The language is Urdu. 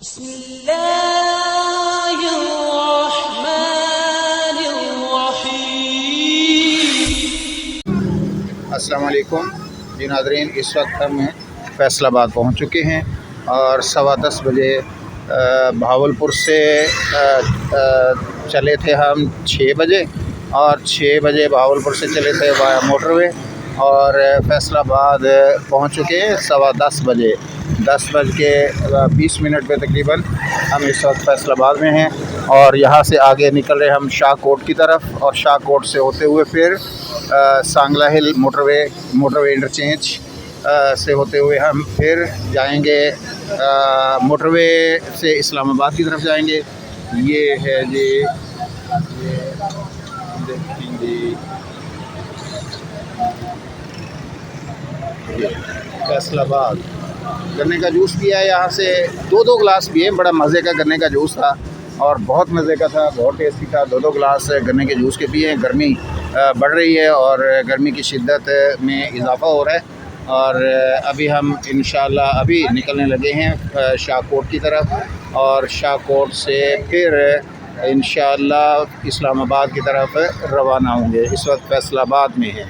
بسم اللہ الرحمن الرحیم۔ السلام علیکم جی ناظرین، اس وقت ہم فیصل آباد پہنچ چکے ہیں اور 10:15 بجے بہاولپور سے چلے تھے ہم 6 بجے، اور 6 بجے بہاولپور سے چلے تھے وایا موٹر وے، اور فیصل آباد پہنچ چکے ہیں 10:15 بجے، 10:20 پہ تقریباً ہم اس وقت فیصل آباد میں ہیں، اور یہاں سے آگے نکل رہے ہم شاہ کوٹ کی طرف، اور شاہ کوٹ سے ہوتے ہوئے پھر سانگلہ ہل موٹر وے انٹرچینج سے ہوتے ہوئے ہم پھر جائیں گے موٹر وے سے اسلام آباد کی طرف جائیں گے۔ یہ ہے جی، یہ دیکھیں جی، فیصل آباد گنے کا جوس پیا ہے، یہاں سے دو گلاس پیے، بڑا مزے کا گنے کا جوس تھا اور بہت مزے کا تھا، بہت ٹیسٹی تھا۔ دو گلاس گنے کے جوس کے پیے ہیں۔ گرمی بڑھ رہی ہے اور گرمی کی شدت میں اضافہ ہو رہا ہے، اور ابھی ہم انشاءاللہ ابھی نکلنے لگے ہیں شاہ کوٹ کی طرف، اور شاہ کوٹ سے پھر انشاءاللہ اسلام آباد کی طرف روانہ ہوں گے۔ اس وقت فیصل آباد میں ہیں۔